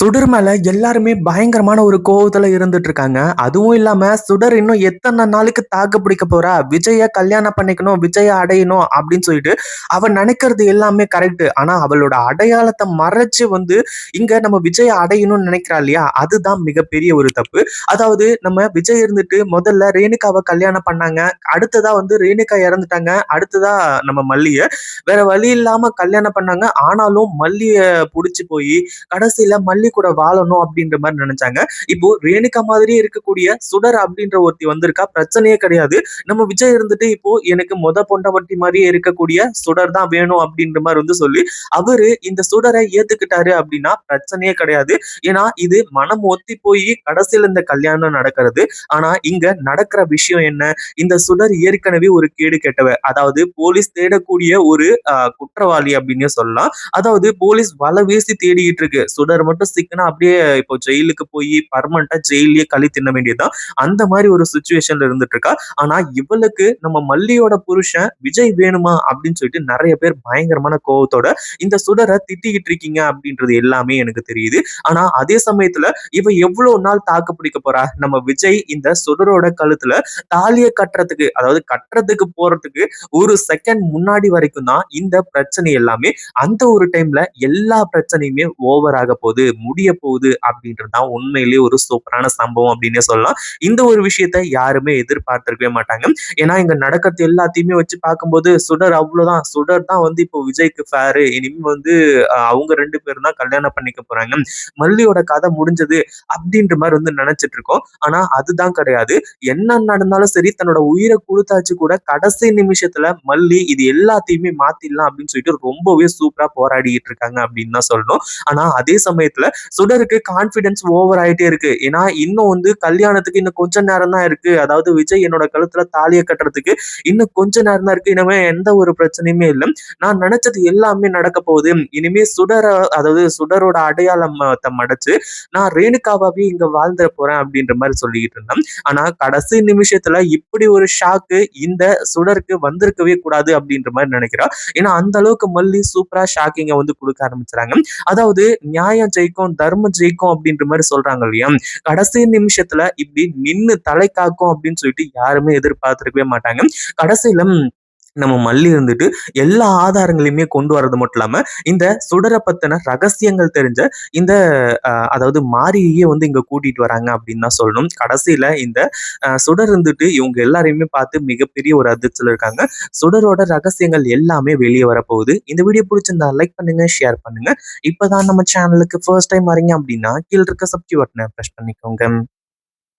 சுடர் மேல எல்லாருமே பயங்கரமான ஒரு கோவத்துல இருந்துட்டு இருக்காங்க. அதுவும் இல்லாம சுடர் இன்னும் எத்தன நாளைக்கு தாக்கு பிடிக்க போறா? விஜய கல்யாணம் பண்ணிக்கணும், விஜய அடையணும் அப்படின்னு சொல்லிட்டு அவ நினைக்கிறது எல்லாமே கரெக்ட். ஆனா அவளோட அடையாளத்த மறைச்சு இங்க நம்ம விஜய அடையணும்னு நினைக்கிறா இல்லையா? அதுதான் மிகப்பெரிய ஒரு தப்பு. அதாவது நம்ம விஜய் இருந்துட்டு முதல்ல ரேணுகாவ கல்யாணம் பண்ணாங்க. அடுத்ததா ரேணுகா இறந்துட்டாங்க. அடுத்ததா நம்ம மல்லிய. வேற வழி இல்லாம கல்யாணம் பண்ணாங்க. ஆனாலும் மல்லிய புடிச்சு போயி கடைசியில மல்லி கூட வாழணும் அப்படின்ற மாதிரி நினைச்சாங்க. இப்போ ரேணுகா மாதிரியே இருக்கக்கூடிய சுடர் அப்படின்ற ஒருத்தி வந்திருக்கா, பிரச்சனையே கிடையாது. நம்ம விஜய் இருந்துட்டு இப்போ எனக்கு பொண்டாட்டி மாதிரியே இருக்கக்கூடிய சுடர் தான் வேணும் அப்படின்ற மாதிரி சொல்லி அவரு இந்த சுடரை ஏத்துக்கிட்டாரு அப்படின்னா பிரச்சனையே கிடையாது. ஏன்னா இது மனம் ஒத்தி போய் கடைசியில இந்த கல்யாணம் நடக்கிறது. ஆனா இங்க நடக்கிற விஷயம் என்ன? இந்த சுடர் ஏற்கனவே ஒரு கேடு கெட்டவ, அதாவது போலீஸ் தேடக்கூடிய ஒரு குற்றவாளி அப்படின்னு சொல்லலாம். அதாவது போலீஸ் வலை வீசி தேடிட்டு இருக்கு. சுடர் மட்டும் சிக்கினா அப்படியே இப்போ ஜெயிலுக்கு போய் பர்மனண்டா ஜெயிலே களி தின்ன வேண்டியதுதான். அந்த மாதிரி ஒரு சுச்சுவேஷன்ல இருந்துட்டு இருக்கா. ஆனா இவளுக்கு நம்ம மல்லியோட புருஷன் விஜய் வேணுமா அப்படின்னு சொல்லிட்டு நிறைய பேர் பயங்கரமான கோவத்தோட இந்த சுடரை திட்டிக்கிட்டு இருக்கீங்க அப்படின்றது எல்லாமே எனக்கு தெரியுது. ஆனா அதே சமயத்துல இவ எவ்வளவு நாள் தாக்கு பிடிக்க போறா? நம்ம விஜய் இந்த சுடரோட கழுத்துல தாலியை கட்டுறதுக்கு, அதாவது கட்டுறதுக்கு போறதுக்கு ஒரு செகண்ட் முன்னாடி வரைக்கும் தான் இந்த பிரச்சனை எல்லாமே. அந்த ஒரு டைம்ல எல்லா பிரச்சனையுமே ஓவர் ஆக போகுது, முடிய போகுது அப்படின்றதுதான் உண்மையிலேயே ஒரு சூப்பரான சம்பவம் அப்படின்னே சொல்லலாம். இந்த ஒரு விஷயத்த யாருமே எதிர்பார்த்திருக்கவே மாட்டாங்க. ஏன்னா இங்க நடக்கிறது எல்லாத்தையுமே வச்சு பார்க்கும்போது சுடர் அவ்வளவுதான், சுடர் தான் இப்போ விஜய்க்கு ஃபேரு, இனிமே அவங்க 2 பேரும் தான் கல்யாணம் பண்ணிக்க போறாங்க, மல்லியோட கதை முடிஞ்சது அப்படின்ற மாதிரி நினைச்சிட்டு இருக்கோம். ஆனா அதுதான் கிடையாது. என்ன நடந்தாலும் சரி, தன்னோட உயிரை கொடுத்தாச்சு கூட கடைசி நிமிஷத்துல மல்லி இது எல்லாத்தையுமே மாத்திடலாம் அப்படின்னு சொல்லிட்டு ரொம்பவே சூப்பரா போராடிட்டு இருக்காங்க அப்படின்னு தான் சொல்லணும். ஆனா அதே சமயத்துல சுடருக்கு கான்பிடன்ஸ் ஓவர் ஆயிட்டே இருக்கு. ஏன்னா இன்னும் கல்யாணத்துக்கு இன்னும் கொஞ்ச நேரம் தான் இருக்கு. அதாவது விஜய் என்னோட கழுத்துல தாலியை கட்டுறதுக்கு இன்னும் கொஞ்ச நேரம் தான் இருக்கு. இனிமே எந்த ஒரு பிரச்சனையுமே இல்லை. நான் நினைச்சது எல்லாமே நடக்க போகுது. இனிமே அதாவது சுடரோட அடையாளத்தை மடைச்சு நான் ரேணுகாவாவே இங்க வாழ்ந்துட போறேன் அப்படின்ற மாதிரி சொல்லிக்கிட்டு இருந்தேன். ஆனா கடைசி நிமிஷத்துல இப்படி ஒரு ஷாக்கு இந்த சுடருக்கு வந்திருக்கவே கூடாது அப்படின்ற மாதிரி நினைக்கிறா. ஏன்னா அந்த அளவுக்கு மல்லி சூப்பரா ஷாக்கிங்க கொடுக்க ஆரம்பிச்சுறாங்க. அதாவது நியாயம் ஜெயிக்கும், தர்மம் ஜெயிக்கும் அப்படின்ற மாதிரி சொல்றாங்க இல்லையா? கடைசி நிமிஷத்துல இப்படி நின்னு தலை காக்கும் அப்படின்னு சொல்லிட்டு யாருமே எதிர்பார்த்திருக்கவே மாட்டாங்க. கடைசியில நம்ம மல்லி எல்லா ஆதாரங்களையுமே கொண்டு வர்றது மட்டும் இல்லாம இந்த சுடரை பத்தின ரகசியங்கள் தெரிஞ்ச இந்த அதாவது மாரியையே இங்க கூட்டிட்டு வராங்க அப்படின்னு தான் சொல்லணும். கடைசியில இந்த சுடர் இவங்க எல்லாரையுமே பார்த்து மிகப்பெரிய ஒரு அதிர்ச்சியில இருக்காங்க. சுடரோட ரகசியங்கள் எல்லாமே வெளியே வரப்போகுது. இந்த வீடியோ பிடிச்சிருந்தா லைக் பண்ணுங்க, ஷேர் பண்ணுங்க. இப்பதான் நம்ம சேனலுக்கு ஃபர்ஸ்ட் டைம் வரீங்க அப்படின்னா கீழ இருக்க சப்ஸ்கிரைப் பட்டனை பிரஸ் பண்ணிக்கோங்க.